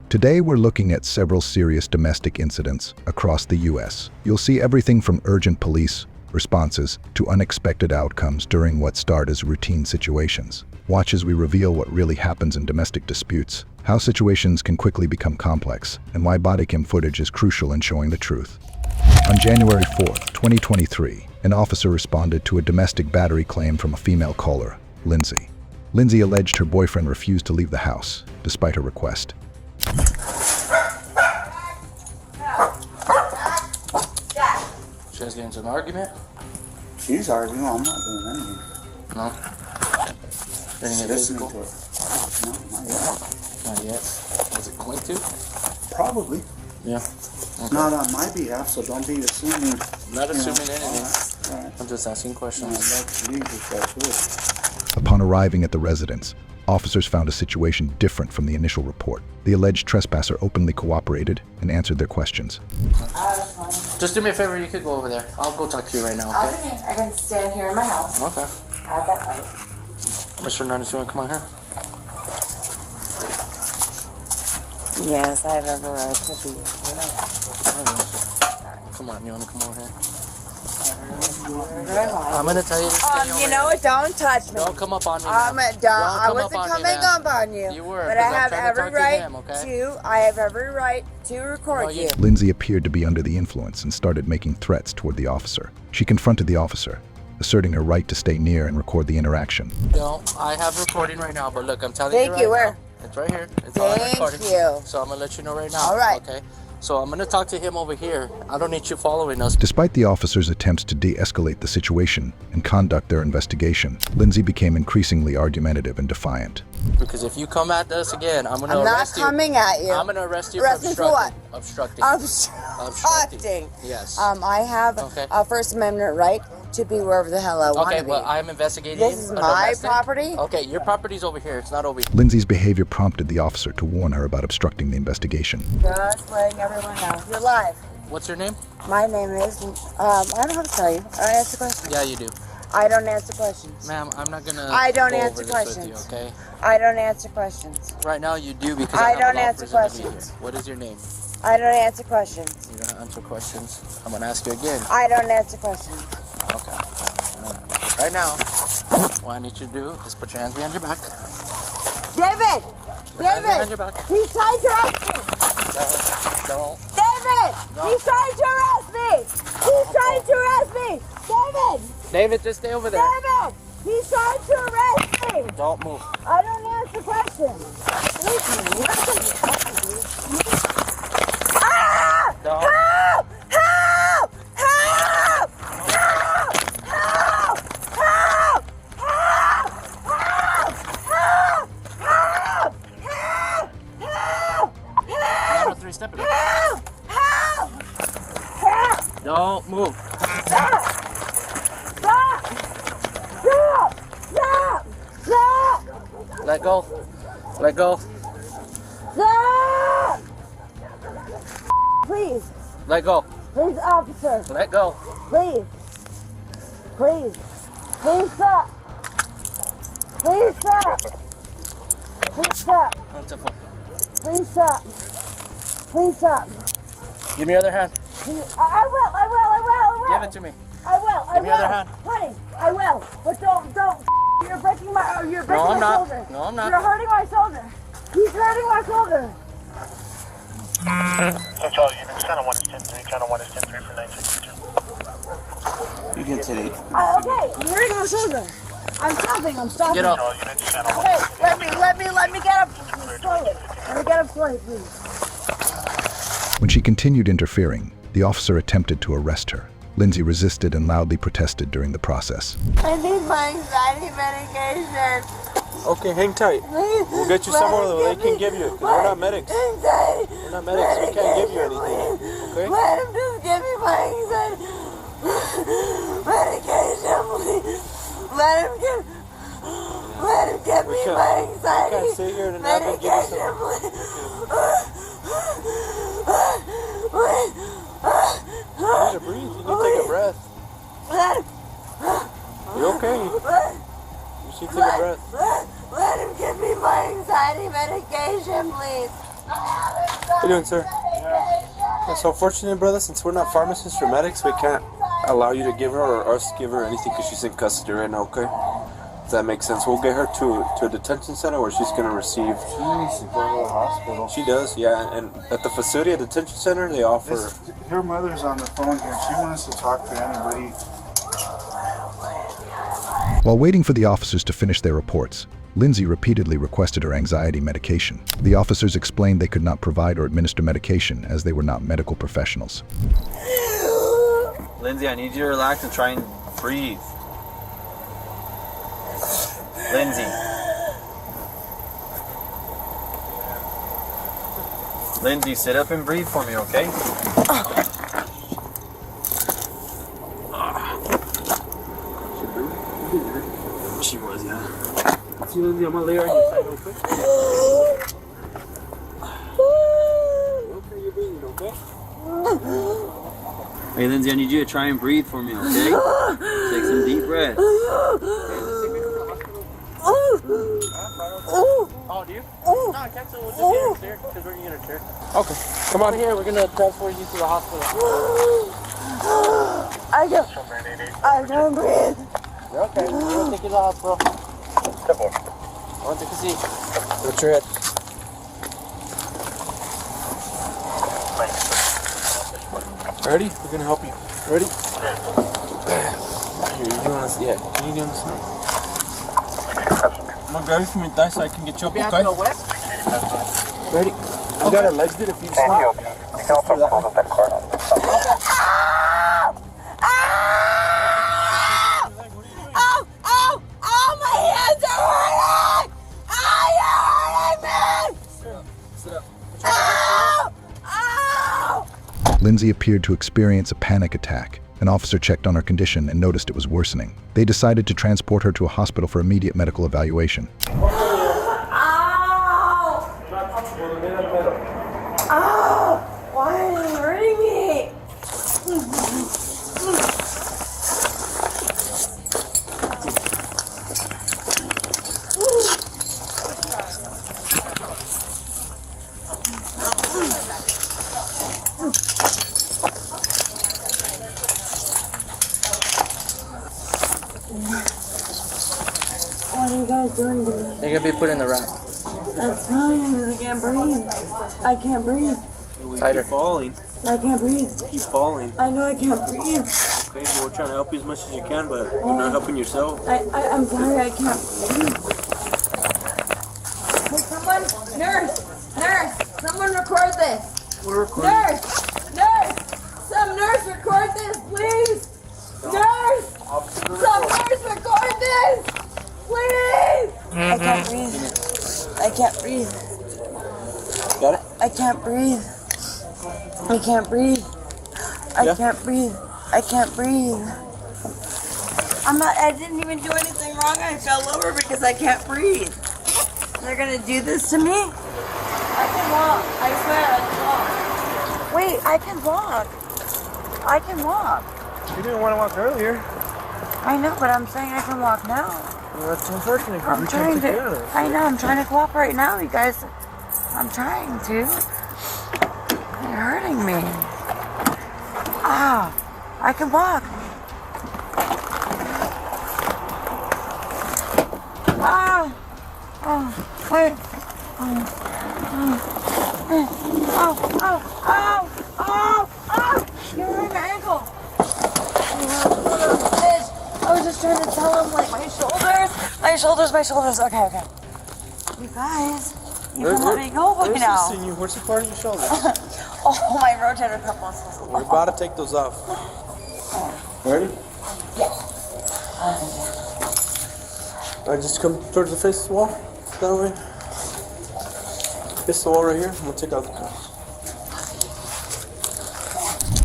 Today we're looking at several serious domestic incidents across the U.S. You'll see everything from urgent police responses to unexpected outcomes during what start as routine situations. Watch as we reveal what really happens in domestic disputes, how situations can quickly become complex, and why bodycam footage is crucial in showing the truth. On January 4th, 2023, an officer responded to a domestic battery claim from a female caller, Lindsay. Lindsay alleged her boyfriend refused to leave the house, despite her request. You guys getting into an argument? She's arguing. I'm not doing anything. No? Didn't get physical? To it. No, not yet. Not yet. Was it going to? Probably. Yeah. Okay. Not on my behalf, so don't be assuming. Not assuming anything. All right. I'm just asking questions. I'd like to leave if I could. Upon arriving at the residence, officers found a situation different from the initial report. The alleged trespasser openly cooperated and answered their questions. Just do me a favor, you could go over there. I'll go talk to you right now, okay? I can stand here in my house. Okay. I have that right. Mr. Hernandez, you want to come on here? Yes, I have every right to be here. Come on, you want to come over here? Very well. I'm going to tell you to stay over You know here. what? Don't touch me. Don't come up on me now. I Don't wasn't come up on me coming now. up on you. You were, but I 'cause I'm have trying to every talk to right him, okay? I have every right to record No, you. Lindsay appeared to be under the influence and started making threats toward the officer. She confronted the officer, asserting her right to stay near and record the interaction. No, I have recording right now, but look, I'm telling you Thank right you. now. Where? It's right here. It's all Thank recorded. you. So I'm going to let you know right now. All right. Okay? So I'm going to talk to him over here. I don't need you following us. Despite the officers' attempts to de-escalate the situation and conduct their investigation, Lindsay became increasingly argumentative and defiant. Because if you come at us again, I'm going to I'm not arrest you. coming at you. I'm going to arrest you Arrest for me for what? obstructing. Obstructing. Yes. I have Okay. a First Amendment right to be wherever the hell I want Okay, to be. well, I'm investigating. This is a my domestic. property. Okay, your property's over here. It's not over here. Lindsay's behavior prompted the officer to warn her about obstructing the investigation. Just letting everyone know. You're live. What's your name? My name is, I don't know how to tell you. I answer questions. Yeah, you do. I don't answer questions. Ma'am, I'm not going to I don't go answer over questions. this with you, okay? I don't answer questions. Right now you do because I have don't law answer prisoners in questions. here. What is your name? I don't answer questions. You don't answer questions. I'm going to ask you again. I don't answer questions. Okay. Right now, what I need you to do is put your hands behind your back. David! Put your hands behind David! your back. He's trying to arrest me! Don't. David! No. He's trying to arrest me! He's trying to arrest me! David! David, just stay over there. David! He's trying to arrest me! Don't move. I don't answer questions. Listen, ah! Don't. Help! Help! Help! Help! Help! Help! Help! Help! Help! Help! Help! Number 3, step it up. Help! Help! Help! Don't move. Stop! Stop! Stop! Stop! Stop! Let go. Let go. Stop! Please, Let go. please, officer, Let go. please, please, please stop. Please stop. Please stop. That's a phone. Please stop. Please stop. Give me your other hand. Please, I will. Give it to me. I will. Give me your other hand. Honey, I will. But don't. You're breaking my. You're breaking I'm my not. shoulder. No, I'm not. You're hurting my shoulder. He's hurting my shoulder. Central units, channel 1 is 10-3, channel 1 is 10-3 for 962. You can take it. Okay, you're hurting my shoulder. I'm stopping. Get up. Central units, channel 1 Okay, is let me get up slowly. Let me get up slowly, please. When she continued interfering, the officer attempted to arrest her. Lindsay resisted and loudly protested during the process. I need my anxiety medication. Okay, hang tight. Please. We'll get you somewhere that they can give you. 'Cause we're not medics. Anxiety. We're not medics. We can't give you anything. Okay? Let him just give me my anxiety medication, please. Let him give me my anxiety We can't sit here and have them give you medication, some. please. You need to breathe. You need to take a breath. Let him. You okay? You should take a breath. Let him give me my anxiety medication, please. How you doing, sir? Yeah, so unfortunately, brother, since we're not pharmacists or medics, we can't allow you to give her or us give her anything because she's in custody right now, okay? Does that make sense? We'll get her to a detention center where she's going to receive... She needs to go to the hospital. She does, yeah. And at the facility, at the detention center, they offer... Her mother's on the phone here. She wants to talk to anybody. While waiting for the officers to finish their reports, Lindsay repeatedly requested her anxiety medication. The officers explained they could not provide or administer medication as they were not medical professionals. Lindsay, I need you to relax and try and breathe. Lindsay. Lindsay, sit up and breathe for me, okay? She was, yeah. See, Lindsay, I'm gonna lay her on your side, okay? Okay, you're breathing, okay? Hey, Lindsay, I need you to try and breathe for me, okay? Take some deep breaths. Oh, do you? No, I can't. So we'll just get her chair because we're gonna get her chair. Okay, come on. Here, we're gonna transport you to the hospital. I can't breathe. You're okay. We're gonna take you to the hospital. Step over. I want to take a seat. Put your head. Ready? We're gonna help you. Ready? Here, you doing this? Yeah, can you do this now? I'm gonna grab you from your thigh so I can get you up, okay? Ready? You got our legs, dude, if you stop. My hands are hurting! You're hurting me! Sit up. Lindsay appeared to experience a panic attack. An officer checked on her condition and noticed it was worsening. They decided to transport her to a hospital for immediate medical evaluation. Why are you hurting me? What are you guys doing to me? You're gonna be put in the rack. That's fine, I can't breathe. I can't breathe. Tighter. Keep falling. I can't breathe. Keep falling. I know I can't breathe. Okay, well, we're trying to help you as much as you can, but you're not helping yourself. I'm sorry, I can't breathe. Hey, someone, nurse, someone record this. We're recording. Nurse, some nurse record this, please. Nurse, some nurse record this, please. I can't breathe. I can't breathe. Got it? I can't breathe. I can't breathe. I Yeah? can't breathe. I can't breathe. I didn't even do anything wrong. I fell over because I can't breathe. They're gonna do this to me? I can walk. I swear I can walk. Wait, I can walk. I can walk. You didn't want to walk earlier. I know, but I'm saying I can walk now. Well, that's unfortunate. I'm trying to. I know, I'm trying to cooperate now, you guys. I'm trying to. You're hurting me. I can walk. Wait. You hurt my ankle. I was just trying to tell him, like, my shoulders. Okay. You guys, you can let me go right now. Where's the part of your shoulders? Oh, my rotator cuff muscles. We're about to take those off. Ready? Yes. Alright, just come towards the face of the wall. That way. Face the wall right here. I'm gonna take out the cuffs.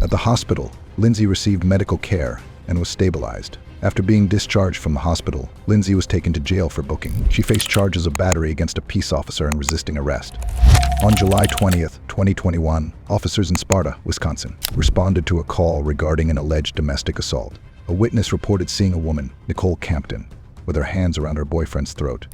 At the hospital, Lindsay received medical care and was stabilized. After being discharged from the hospital, Lindsay was taken to jail for booking. She faced charges of battery against a peace officer and resisting arrest. On July 20th, 2021, officers in Sparta, Wisconsin, responded to a call regarding an alleged domestic assault. A witness reported seeing a woman, Nicole Campton, with her hands around her boyfriend's throat.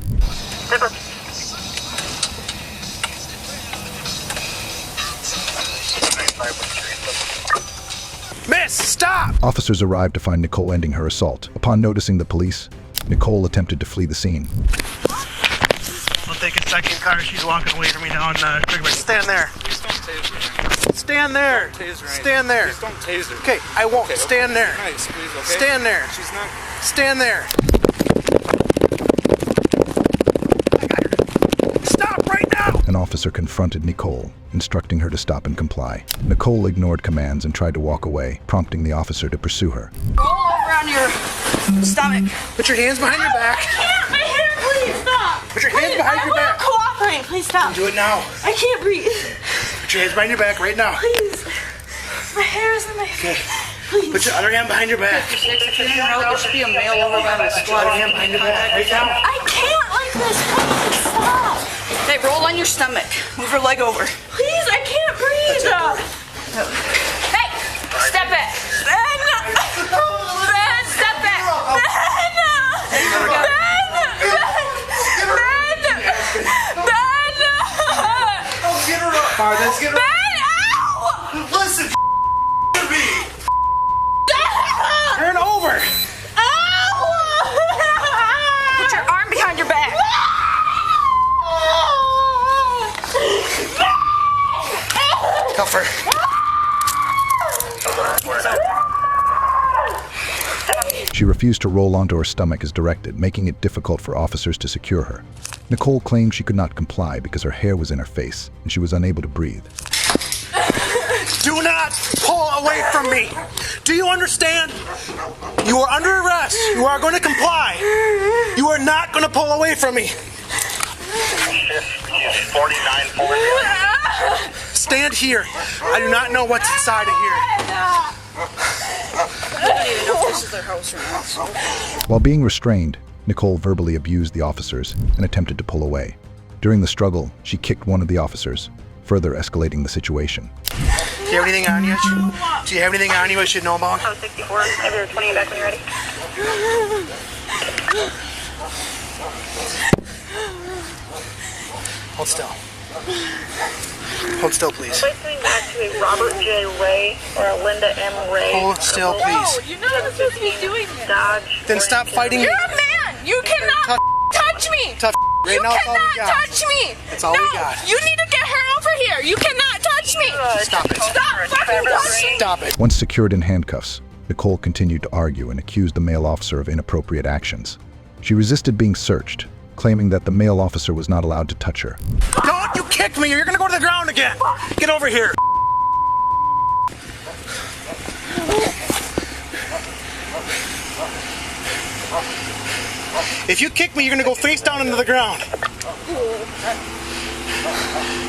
Miss, stop! Officers arrived to find Nicole ending her assault. Upon noticing the police, Nicole attempted to flee the scene. We'll take a second car. She's walking away from me down Quickbird. Stand there. Please don't tase her. Stand there. Don't tase her. Stand there. Please don't tase her. Okay, I won't. Okay, Stand there. Nice, please, okay? Stand there. She's not. Stand there. Stop right now! An officer confronted Nicole, instructing her to stop and comply. Nicole ignored commands and tried to walk away, prompting the officer to pursue her. Roll over on your stomach. Put your hands behind your back. I can't. My hair, please stop. Put your hands behind your back. I want to cooperate. Please stop. Do it now. I can't breathe. Put your hands behind your back right now. Please. My hair is in my face. Please. Put your other hand behind your back. If you're in route, there should be a male over by my Put your other hand behind your back right now. I can't like this. Please stop. Hey, roll on your stomach. Move your leg over. Please, I can't breathe. Hey, step back. Ben, step back. All right, let's get her. Listen, to me. Turn over. Put your arm behind your back. Cuff her. She refused to roll onto her stomach as directed, making it difficult for officers to secure her. Nicole claimed she could not comply because her hair was in her face and she was unable to breathe. Do not pull away from me. Do you understand? You are under arrest. You are going to comply. You are not going to pull away from me. 4940. Stand here. I do not know what's inside of here. While being restrained, Nicole verbally abused the officers and attempted to pull away. During the struggle, she kicked one of the officers, further escalating the situation. Do you have anything on you? Do you have anything on you I should know about? 64. Have your 20 back when you're ready. Hold still. Hold still, please. Placing back to a Robert J. Ray or a Linda M. Ray. Hold still, please. You're not supposed to be doing this. Dodge. Then stop fighting me. You're a man. You cannot touch me. Tough. Right You now, it's all we cannot got. touch me. That's all no, we got. You need to get her over here. You cannot touch me. Stop it. Stop fucking touching me. Stop it. Once secured in handcuffs, Nicole continued to argue and accused the male officer of inappropriate actions. She resisted being searched, claiming that the male officer was not allowed to touch her. Don't you kick me or you're going to go to the ground again. Get over here. If you kick me, you're going to go face down into the ground.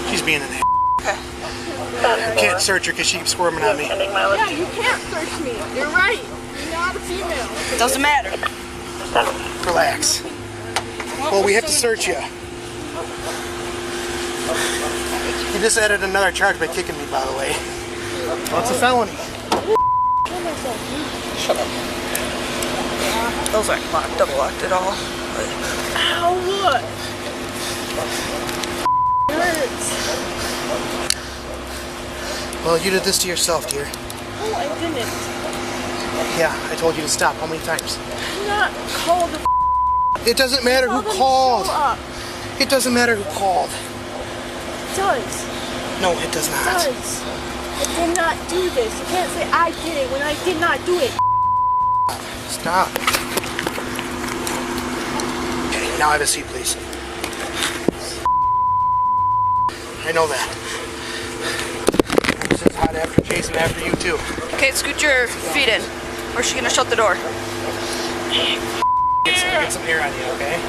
She's being an ass. You can't search her because she keeps squirming on me. Yeah, you can't search me. You're right. You're not a female. Doesn't matter. Relax. Well, we have to search you. You just added another charge by kicking me, by the way. Well, it's a felony. Shut up. Those aren't locked, double locked at all. Ow, look. Hurts. Well, you did this to yourself, dear. Oh, I didn't. Yeah, I told you to stop. How many times? I'm not called a It doesn't matter who them called. show up. It doesn't matter who called. It does. No, it does It not. does. I did not do this. You can't say I did it when I did not do it. Stop. Okay, now have a seat, please. I know that. This is hot after chasing after you, too. Okay, scoot your feet in. Or is she gonna shut the door? Get some air on you, okay?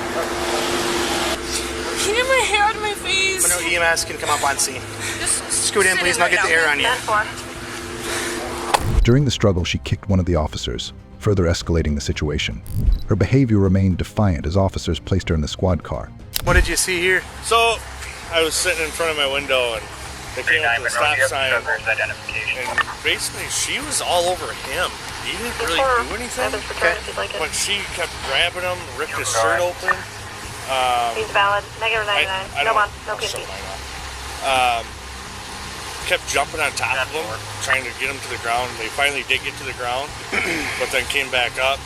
Can you get my hair out of my face? I know EMS can come up on scene. Just Scoot in, please, and I'll get the air on you. 10-4. During the struggle, she kicked one of the officers, further escalating the situation. Her behavior remained defiant as officers placed her in the squad car. What did you see here? So, I was sitting in front of my window and they came up to the stop sign and basically she was all over him. He didn't really do anything, but she kept grabbing him, ripped his shirt open. He's valid. Negative 99. I No don't- bond. No so PC. kept kept jumping on top of him, trying to get him to the ground. They finally did get to the ground, but then came back up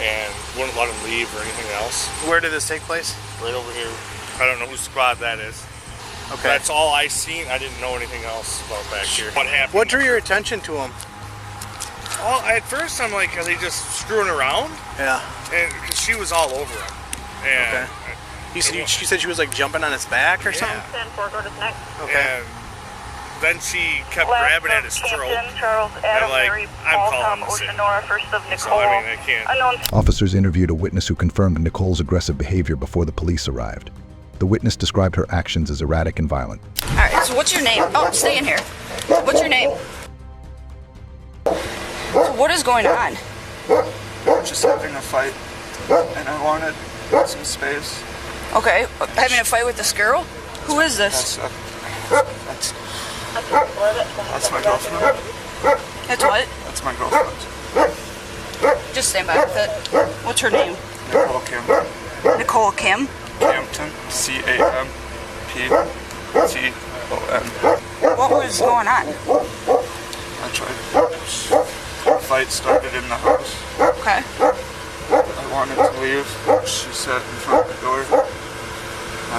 and wouldn't let him leave or anything else. Where did this take place? Right over here. I don't know whose squad that is. Okay. That's all I seen. I didn't know anything else about back here. What happened? What drew your attention to him? Oh, at first I'm like, are they just screwing around? Yeah. And because she was all over him. And okay. She said she was like jumping on his back or something? 10-4, go to the next. Okay. And then she kept grabbing at his throat. Charles, Adam, Mary, I'm calling this in. Oceanora, first of Nicole. So, I mean, I can't. Unknown. Officers interviewed a witness who confirmed Nicole's aggressive behavior before the police arrived. The witness described her actions as erratic and violent. All right, so what's your name? Oh, stay in here. What's your name? So what is going on? Just having a fight, and I wanted some space. Okay, having a fight with this girl? Who is this? That's my girlfriend. That's what? That's my girlfriend. Just stand by with it. What's her name? Nicole Kim. Nicole Kim? Campton. Campton. What was going on? I tried. A fight started in the house. Okay. I wanted to leave. She sat in front of the door. I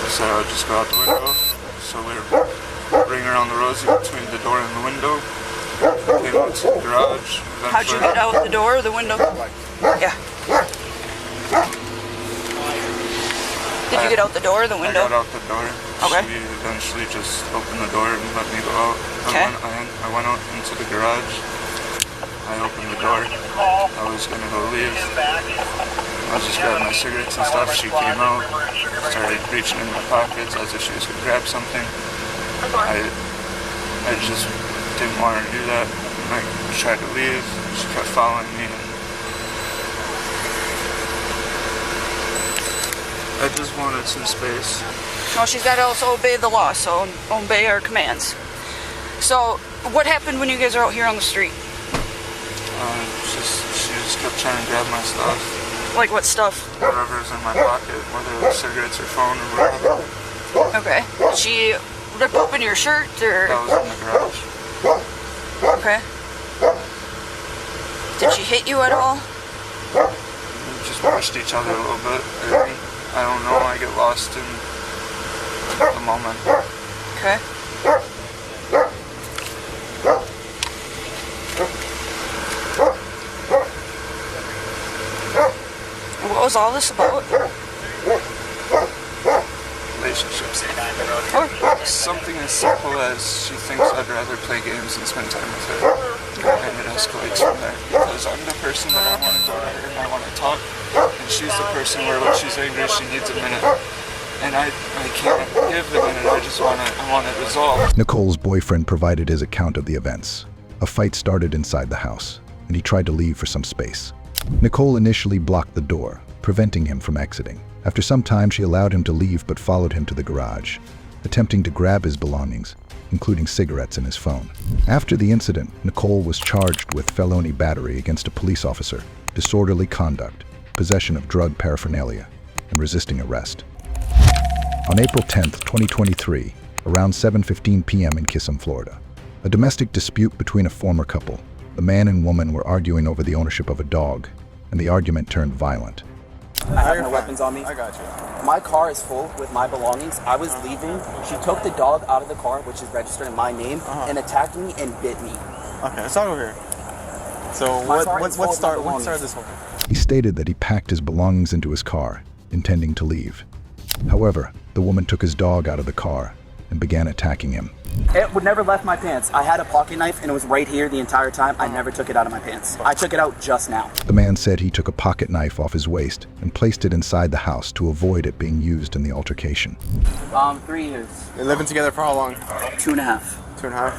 said I would just go out the window. So we were ringing around the rosy between the door and the window. Came out to the garage. How'd you get out the door or the window? Yeah. Did you get out the door or the window? I got out the door. Okay. She eventually just opened the door and let me go out. Okay. I went out into the garage. I opened the door. I was going to go leave. I was just grabbing my cigarettes and stuff. She came out, started reaching in my pockets as if she was going to grab something. I just didn't want her to do that. I tried to leave. She kept following me. I just wanted some space. Well, she's got to also obey the law, so obey our commands. So, what happened when you guys are out here on the street? She just kept trying to grab my stuff. Like what stuff? Whatever's in my pocket, whether it was cigarettes or phone or whatever. Okay. Did she rip open your shirt or? That was in the garage. Okay. Did she hit you at all? We just pushed each other a little bit. I don't know, I get lost in the moment. Okay. And what was all this about? Relationships. Or? Something as simple as she thinks I'd rather play games and spend time with her. And it escalates from there. Because I'm the person that I want to go to her and I want to talk. And she's the person where when she's angry, she needs a minute. And I can't give the minute, I want it resolved. Nicole's boyfriend provided his account of the events. A fight started inside the house, and he tried to leave for some space. Nicole initially blocked the door, preventing him from exiting. After some time, she allowed him to leave but followed him to the garage, attempting to grab his belongings, including cigarettes and his phone. After the incident, Nicole was charged with felony battery against a police officer, disorderly conduct, possession of drug paraphernalia, and resisting arrest. On April 10, 2023, around 7:15 p.m. in Kissimmee, Florida, a domestic dispute between a former couple, the man and woman were arguing over the ownership of a dog, and the argument turned violent. I have no weapons on me. I got you. My car is full with my belongings. I was leaving. She took the dog out of the car, which is registered in my name, and attacked me and bit me. Okay, let's talk over here. So what started this whole thing? He stated that he packed his belongings into his car, intending to leave. However, the woman took his dog out of the car and began attacking him. It would never left my pants. I had a pocket knife and it was right here the entire time. I never took it out of my pants. I took it out just now. The man said he took a pocket knife off his waist and placed it inside the house to avoid it being used in the altercation. 3 years. You're living together for how long? 2.5. 2.5?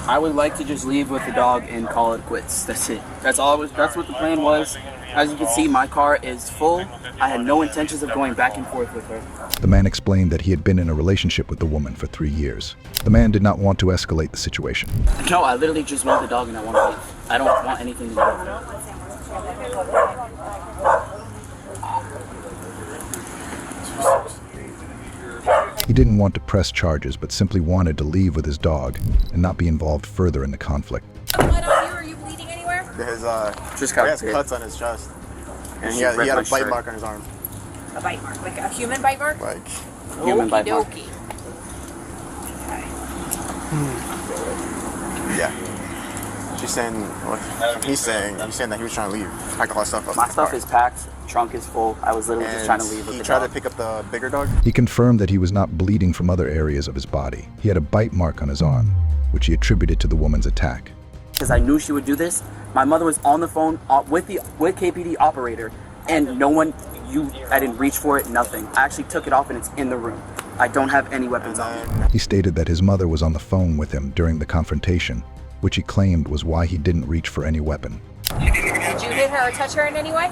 I would like to just leave with the dog and call it quits. That's it. That's what the plan was. As you can see, my car is full. I had no intentions of going back and forth with her. The man explained that he had been in a relationship with the woman for 3 years. The man did not want to escalate the situation. No, I literally just want the dog and I want to leave. I don't want anything to do with it. He didn't want to press charges, but simply wanted to leave with his dog and not be involved further in the conflict. Blood on you? Are you bleeding anywhere? His Just he has cuts on his chest, and he had a bite mark on his arm. A bite mark, like a human bite mark? Like human bite mark. Okey-dokey. Yeah. She's saying, he's saying that he was trying to leave. Pack all that stuff up. My stuff is packed, trunk is full. I was literally just trying to leave with he the tried dog. to pick up the bigger dog. He confirmed that he was not bleeding from other areas of his body. He had a bite mark on his arm, which he attributed to the woman's attack. Because I knew she would do this. My mother was on the phone with KPD operator, and no one, I didn't reach for it, nothing. I actually took it off and it's in the room. I don't have any weapons on me. He stated that his mother was on the phone with him during the confrontation, which he claimed was why he didn't reach for any weapon. Did you hit her or touch her in any way?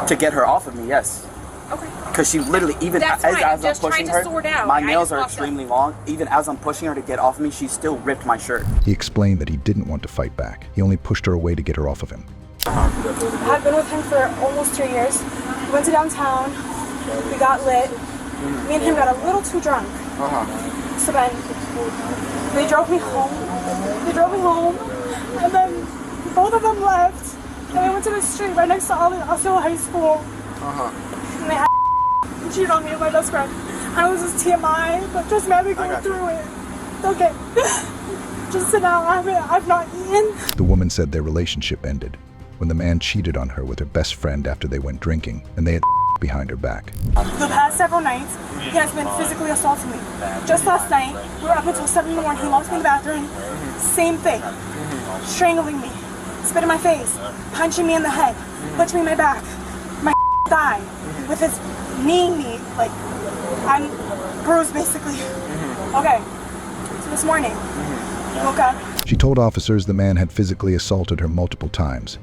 To get her off of me, yes. Okay. Because she literally, even That's as fine. I'm I'm just pushing trying to her, sort out. my I nails just are walked extremely long. Even as I'm pushing her to get off of me, she still ripped my shirt. He explained that he didn't want to fight back. He only pushed her away to get her off of him. I've been with him for almost 3 years. We went to downtown, we got lit. Me and him got a little too drunk. So then they drove me home. And then both of them left. And we went to the street right next to Osceola High School. And they had cheated on me with my best friend. I was just TMI, but just maybe going through it. Okay. Just sit down. I've not eaten. The woman said their relationship ended when the man cheated on her with her best friend after they went drinking, and they had behind her back. The past several nights, he has been physically assaulting me. Just last night, we were up until 7 in the morning. He locked me in the bathroom. Same thing. Strangling me, spit in my face, punching me in the head, punching me in my back, my thigh, with his kneeing me, like I'm bruised basically. Okay, so this morning, I woke up. She told officers the man had physically assaulted her multiple times,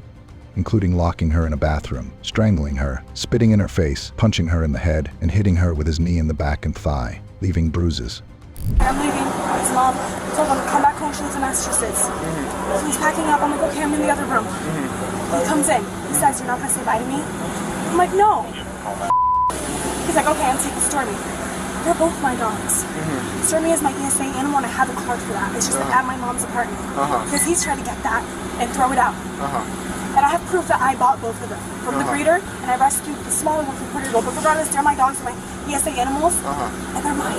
including locking her in a bathroom, strangling her, spitting in her face, punching her in the head, and hitting her with his knee in the back and thigh, leaving bruises. I'm leaving. His mom told him to come back home. She lives in Massachusetts. So he's packing up. I'm like, okay, I'm in the other room. He comes in. He says, you're not going to say bye to me? I'm like, no. He's like, okay, I'm taking Stormy. They're both my dogs. Stormy is my ESA animal, and I have a card for that. It's just at my mom's apartment. Because he's trying to get that and throw it out. And I have proof that I bought both of them from the breeder, and I rescued the smaller one from Puerto Rico. But regardless, they're my dogs, they're my ESA animals, and they're mine.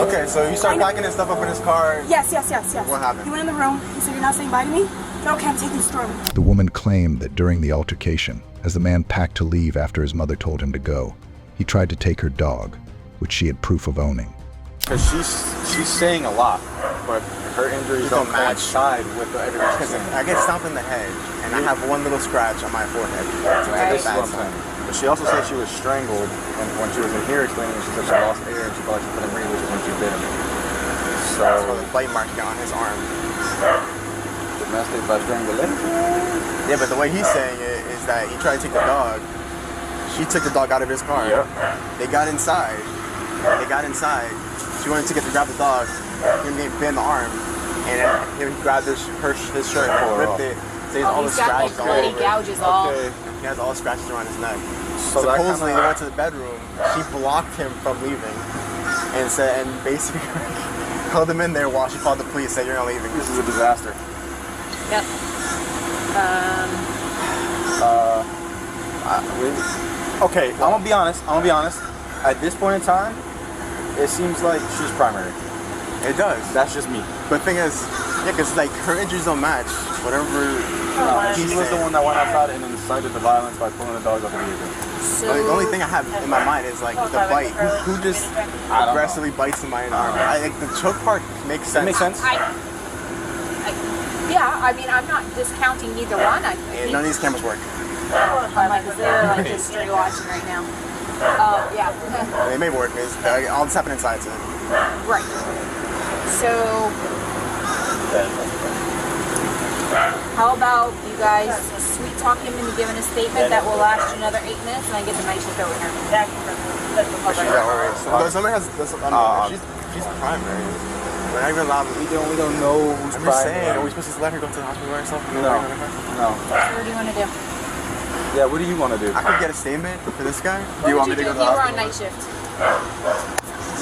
Okay, so you start packing his stuff up in his car. Yes. What happened? He went in the room. He said, you're not saying bye to me? No, okay, I'm taking Stormy. The woman claimed that during the altercation, as the man packed to leave after his mother told him to go, he tried to take her dog, which she had proof of owning. Because she's saying a lot, but her injuries don't coincide with everything she's saying. I get stomped in the head, and I have one little scratch on my forehead. This is what I'm saying. But she also said she was strangled, and when she was in here explaining, she said she lost air, and she felt like she couldn't breathe, which is when she bit him. So that's why the bite mark got on his arm. Domestic by strangulation? Yeah, but the way he's saying it is that he tried to take the dog. She took the dog out of his car. They got inside. She wanted to grab the dog. He get bit in the arm, and then he grabbed his shirt, ripped it. So he has all the scratches all over. Gouges all. He has all the scratches around his neck. So supposedly they went to the bedroom. She blocked him from leaving, and basically held him in there while she called the police. Said, "You're not leaving. This is a disaster." Yep. Okay, I'm gonna be honest. At this point in time, it seems like she's primary. It does. That's just me. But the thing is, because like her injuries don't match whatever. She was the one that went outside and incited the violence by pulling the dogs off the vehicle. So, the only thing I have in my mind is like the bite. Who just aggressively bites somebody in the arm? The choke part makes sense. It makes sense. Yeah, I mean, I'm not discounting either one. None of these cameras work. I'm like, is there like just straight watching right now? Yeah. They may work. All this happened inside, so. Right. So, how about you guys sweet talk him into giving a statement that will last you another 8 minutes, and I get the night shift over here. She's primary. We're not even allowed. We don't know who's primary. I'm just saying. Are we supposed to let her go to the hospital by herself? No. So what do you want to do? Yeah, what do you want to do? I could get a statement for this guy. Do you want me to go to the hospital? You were on night shift.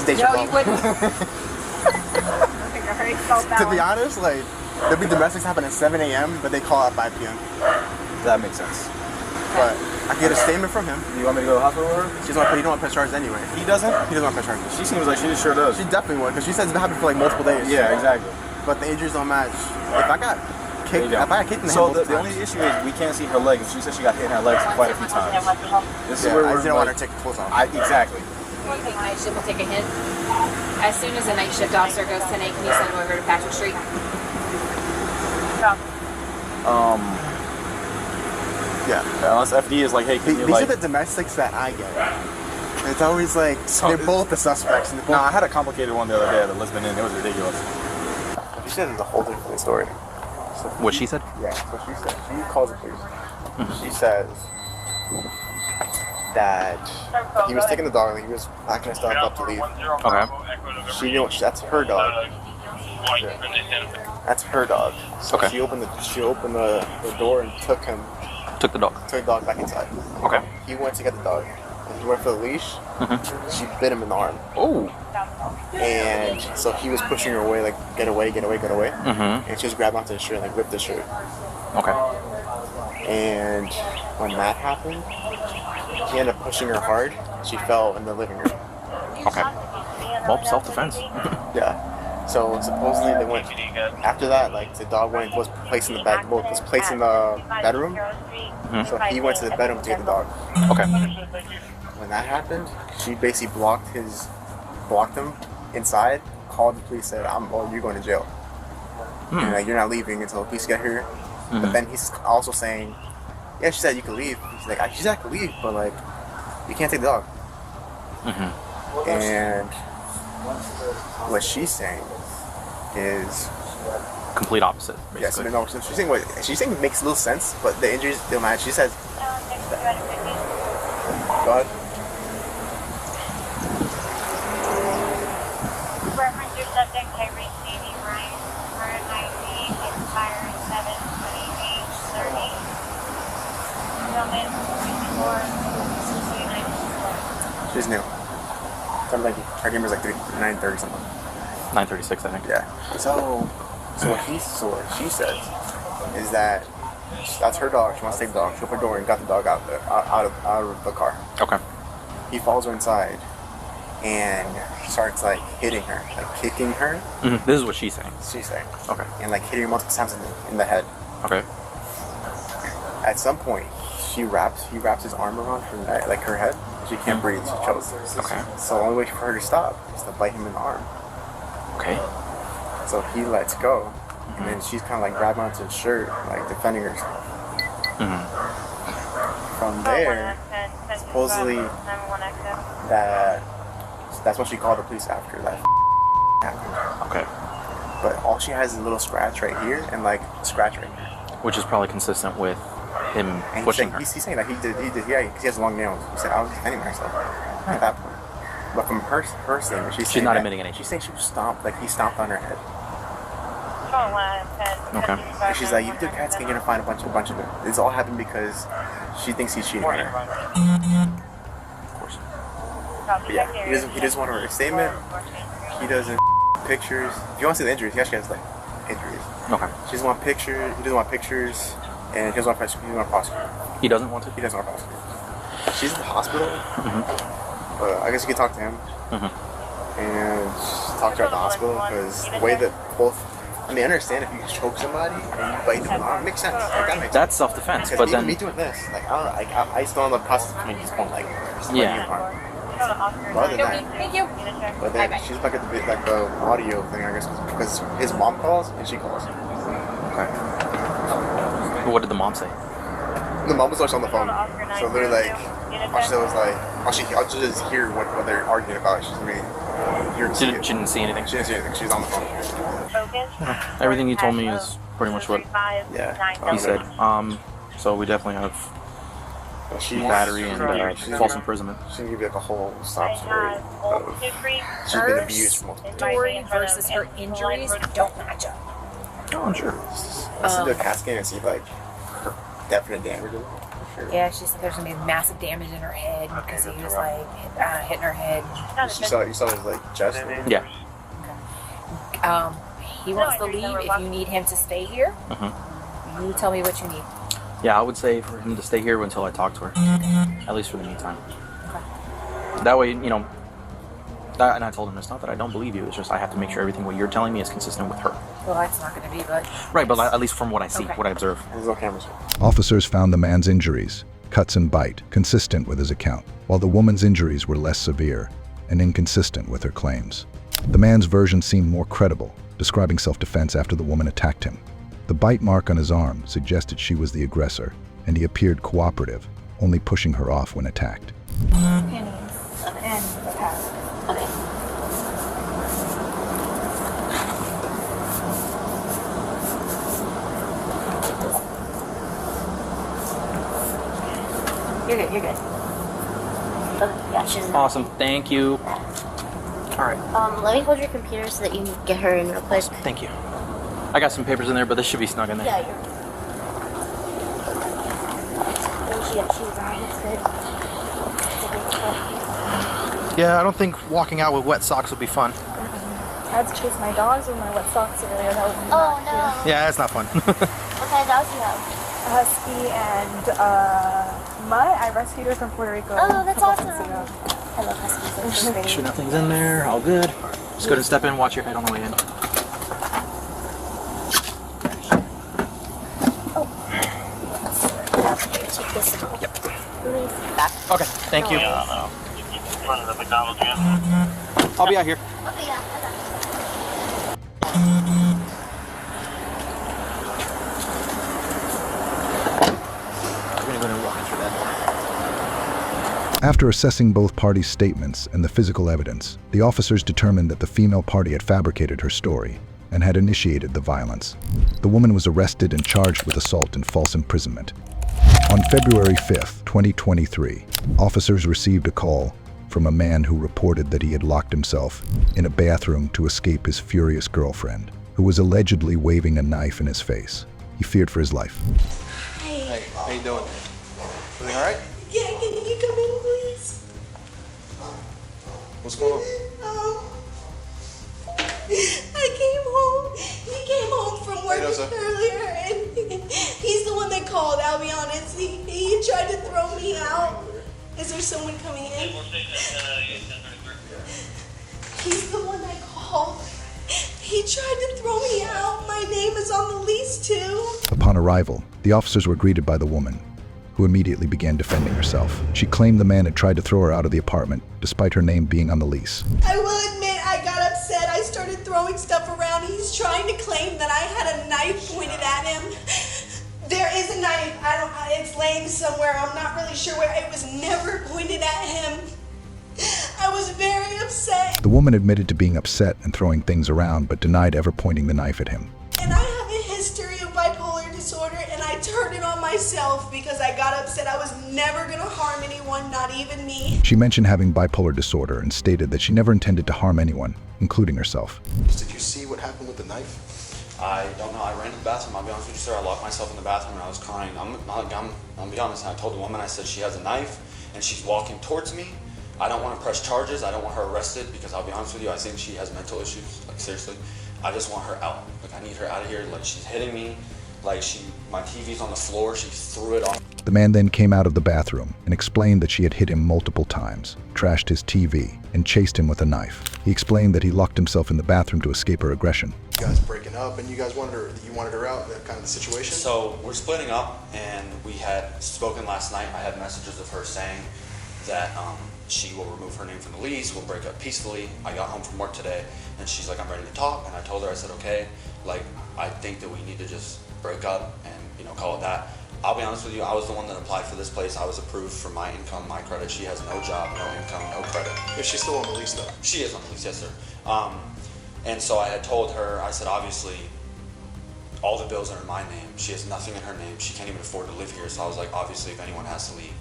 day shift. No, you wouldn't. To be honest, like, there'll be domestics happen at 7 a.m., but they call at 5 p.m. That makes sense. But I can get a statement from him. You want me to go to the hospital with her? She doesn't want to, you don't want to press charges anyway. He doesn't? He doesn't want to press charges. She seems like she sure does. She definitely would, because she says it's been happening for like multiple days. Yeah, exactly. But the injuries don't match. If I got kicked, if I got kicked in the head so multiple the only issue is we can't see her legs. She said she got hit in her legs quite a few times. This is where I we're didn't want her to take the clothes off. Exactly. One thing night shift will take a hint. As soon as a night shift officer goes 10-8, can you send him over to Patrick Street? Yeah. Unless FD is like, hey, can you these like... are the domestics that I get. It's always like, they're both the suspects. And No, I had a complicated one the other day at the Lisbon Inn. It was ridiculous. She said it's a whole different story. So What she said? Yeah, so she said. She calls the police. She says that he was taking the dog and he was packing his dog up to leave. Okay. She knew that's her dog. That's her dog. So Okay. she opened the door and took the dog back inside. Okay. He went to get the dog. And he went for the leash. She bit him in the arm. Oh. And so he was pushing her away, like, get away, get away, get away. Mm-hmm. And she just grabbed onto his shirt and like ripped his shirt. Okay. And when that happened, he ended up pushing her hard. She fell in the living room. Okay. Well, self-defense. Yeah. So supposedly they went after that. Like the dog was placed in the bed. Well, was placed in the bedroom. Mm-hmm. So he went to the bedroom to get the dog. Okay. When that happened, she basically blocked him inside. Called the police. Said, you're going to jail. And like, you're not leaving until the police get here. But then he's also saying, yeah, she said you can leave. She's like, she said I can leave, but like, you can't take the dog. And what she's saying is complete opposite. Yes, Basically. no. So she's saying makes little sense, but the injuries don't match. She says, God. Reference your subject, Tyree Stevie Ryan, current ID, expiring 7/28/30. Gentlemen, 54, She's new. Something like her game was like 9:30 something. 9:36, I think. Yeah. So what she says is that that's her dog. She wants to take the dog. She opened her door and got the dog out of the car. Okay. He follows her inside and starts like hitting her, like kicking her. This is what she's saying. She's saying. Okay. And like hitting her multiple times in the head. Okay. At some point, he wraps his arm around her neck, like her head. She can't breathe. She chokes. Okay. So the only way for her to stop is to bite him in the arm. Okay. So he lets go, and then she's kind of like grabbing onto his shirt, like defending herself. From there, supposedly that's what she called the police after that happened. Okay. But all she has is a little scratch right here and like a scratch right here. Which is probably consistent with him And pushing her. he's saying that he did, yeah, because he has long nails. He said, I was defending myself at that point. But from her statement, she's not admitting anything. She's saying she was stomped, like he stomped on her head. Okay. And she's like, you do cats can get to find a bunch of it. This all happened because she thinks he's cheating on her. Of course. But yeah, he doesn't want her statement. He doesn't pictures. If you want to see the injuries, he actually has like injuries. Okay. She doesn't want pictures. He doesn't want pictures, and he doesn't want prosecute. He doesn't want to? He doesn't want to prosecute. She's in the hospital. But I guess you can talk to him and talk to her at the hospital because the way that both. I mean, I understand if you choke somebody and you bite them in the arm, it makes sense. Like, that makes That's sense. self-defense, Because but then me doing this, like I still on the process of coming to this point, like Yeah. But other than that, Thank you. but then she's back at the audio thing, I guess, because his mom calls and she calls. Okay. What did the mom say? The mom was also on the phone, so they're like, all she said was like, I'll just hear what they're arguing about. She didn't see anything. She didn't see anything. She was on the phone. Everything you told me is pretty much what he said. So we definitely have battery and false imprisonment. She can give you like a whole sob story of she's been abused for multiple Story versus her injuries don't match up. Oh, I'm sure. Let's do a CAT scan and see like her definite damage. Yeah, she said there's gonna be massive damage in her head because he was like hitting her head. You saw his like chest? Yeah. He wants to leave. If you need him to stay here, you tell me what you need. Yeah, I would say for him to stay here until I talk to her, at least for the meantime. That way, you know, and I told him it's not that I don't believe you, it's just I have to make sure everything what you're telling me is consistent with her. Well, that's not going to be, but... Right, but at least from what I see, what I observe. There's no cameras. Officers found the man's injuries, cuts and bite, consistent with his account, while the woman's injuries were less severe and inconsistent with her claims. The man's version seemed more credible, describing self-defense after the woman attacked him. The bite mark on his arm suggested she was the aggressor, and he appeared cooperative, only pushing her off when attacked. Pennies and a pass. Okay. You're good, you're good. Okay, yeah, she's Awesome, thank you. Alright. Let me hold your computer so that you can get her in real quick. Thank you. I got some papers in there, but this should be snug in there. Yeah, she's right. It's good. It's a good spot. Yeah, I don't think walking out with wet socks would be fun. I had to chase my dogs with my wet socks earlier. That was Oh no. Yeah, that's not fun. What kind of dogs do you have? A husky and Mutt. I rescued her from Puerto Rico. Oh, that's a couple months awesome. ago. I love huskies. Make sure nothing's in there, all good. Just go ahead and step in, watch your head on the way in. Okay, thank you. I'll be out here. Okay, yeah, I got it. We're gonna go and walk in through that door. After assessing both parties' statements and the physical evidence, the officers determined that the female party had fabricated her story and had initiated the violence. The woman was arrested and charged with assault and false imprisonment. On February 5th, 2023, officers received a call from a man who reported that he had locked himself in a bathroom to escape his furious girlfriend, who was allegedly waving a knife in his face. He feared for his life. Hey, how you doing? Everything all right? Yeah, can you come in, please? What's going on? I came home. He came home from work earlier, and he's the one that called, I'll be honest. He tried to throw me out. Is there someone coming in? He's the one that called. He tried to throw me out. My name is on the lease, too. Upon arrival, the officers were greeted by the woman, who immediately began defending herself. She claimed the man had tried to throw her out of the apartment, despite her name being on the lease. I will admit I got upset. I started throwing stuff around. He's trying to claim that I had a knife pointed at him. There is a knife. It's laying somewhere. I'm not really sure where. It was never pointed at him. I was very upset. The woman admitted to being upset and throwing things around, but denied ever pointing the knife at him. And I have a history of bipolar disorder, and I turned it on myself because I got upset. I was never gonna harm anyone, not even me. She mentioned having bipolar disorder and stated that she never intended to harm anyone, including herself. Did you see what happened with the knife? I don't know. I ran to the bathroom. I'll be honest with you, sir. I locked myself in the bathroom and I was crying. I'll be honest. And I told the woman, I said she has a knife and she's walking towards me. I don't want to press charges. I don't want her arrested because I'll be honest with you, I think she has mental issues. Like seriously, I just want her out. Like I need her out of here. Like she's hitting me. Like my TV's on the floor. She threw it off. The man then came out of the bathroom and explained that she had hit him multiple times, trashed his TV, and chased him with a knife. He explained that he locked himself in the bathroom to escape her aggression. You guys breaking up and you guys wanted her out, that kind of the situation? So we're splitting up and we had spoken last night. I had messages of her saying that she will remove her name from the lease, we'll break up peacefully. I got home from work today and she's like, I'm ready to talk. And I told her, I said, okay, like I think that we need to just break up and call it that. I'll be honest with you, I was the one that applied for this place. I was approved for my income, my credit. She has no job, no income, no credit. Is she still on the lease though? She is on the lease, yes sir. And so I had told her, I said, obviously, all the bills are in my name. She has nothing in her name. She can't even afford to live here. So I was like, obviously, if anyone has to leave,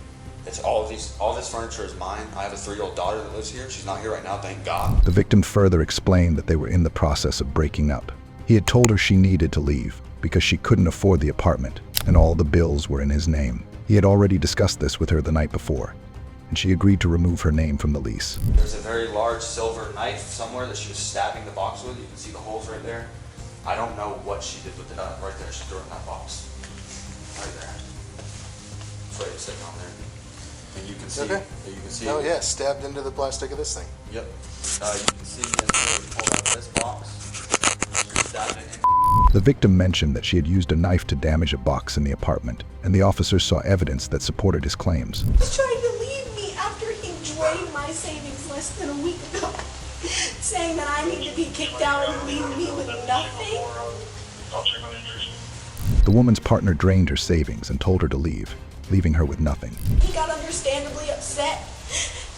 it's all this furniture is mine. I have a 3-year-old daughter that lives here. She's not here right now, thank God. The victim further explained that they were in the process of breaking up. He had told her she needed to leave because she couldn't afford the apartment and all the bills were in his name. He had already discussed this with her the night before, and she agreed to remove her name from the lease. There's a very large silver knife somewhere that she was stabbing the box with. You can see the holes right there. I don't know what she did with it. Right there, she threw it in that box. Right there. That's right, it's sitting on there. And you can see. Okay. You can see. Oh yeah, stabbed into the plastic of this thing. Yep. You can see in there, we pulled out this box. She stabbed it in. The victim mentioned that she had used a knife to damage a box in the apartment, and the officers saw evidence that supported his claims. He was trying to leave me after he drained my savings less than a week ago, saying that I need to be kicked out and leave me with nothing. The woman's partner drained her savings and told her to leave, leaving her with nothing. He got understandably upset,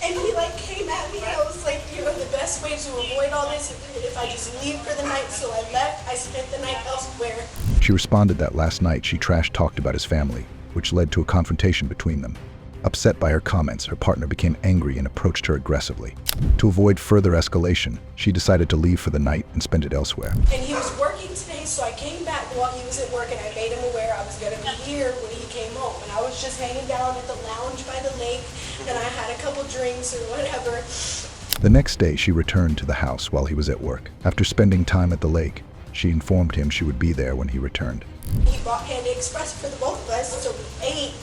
and he came at me. I was like, the best way to avoid all this is if I just leave for the night. So I left. I spent the night elsewhere. She responded that last night she trash-talked about his family, which led to a confrontation between them. Upset by her comments, her partner became angry and approached her aggressively. To avoid further escalation, she decided to leave for the night and spend it elsewhere. And he was working today, so I came back while he was at work, and I made him aware I was going to be here when he came home. And I was just hanging down at the lounge by the lake, and I had a couple drinks or whatever. The next day, she returned to the house while he was at work. After spending time at the lake, she informed him she would be there when he returned. He bought Panda Express for the both of us, so we ate.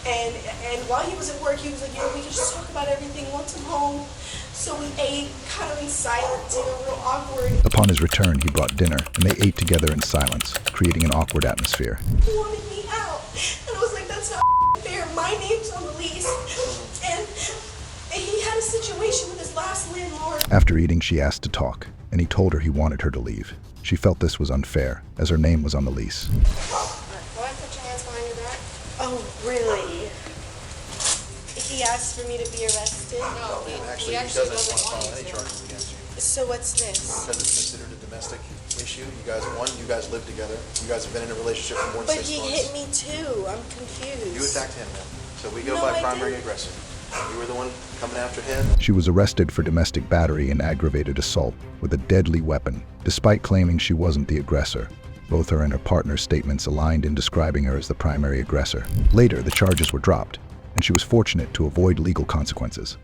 And while he was at work, he was like, we can just talk about everything once I'm home. So we ate kind of in silence, real awkward. Upon his return, he brought dinner, and they ate together in silence, creating an awkward atmosphere. He wanted me out, and I was like, that's not fair. My name's on the lease. And he had a situation with his last landlord. After eating, she asked to talk, and he told her he wanted her to leave. She felt this was unfair, as her name was on the lease. Why put your hands behind your back? Oh, really? He asked for me to be arrested? No, he doesn't want to file any charges against you. So what's this? Because it's considered a domestic issue. You guys live together. You guys have been in a relationship for more than 6 months. But he hit me too. I'm confused. You attacked him, man. So we go by primary aggressor. You were the one coming after him. She was arrested for domestic battery and aggravated assault with a deadly weapon, despite claiming she wasn't the aggressor. Both her and her partner's statements aligned in describing her as the primary aggressor. Later, the charges were dropped, and she was fortunate to avoid legal consequences.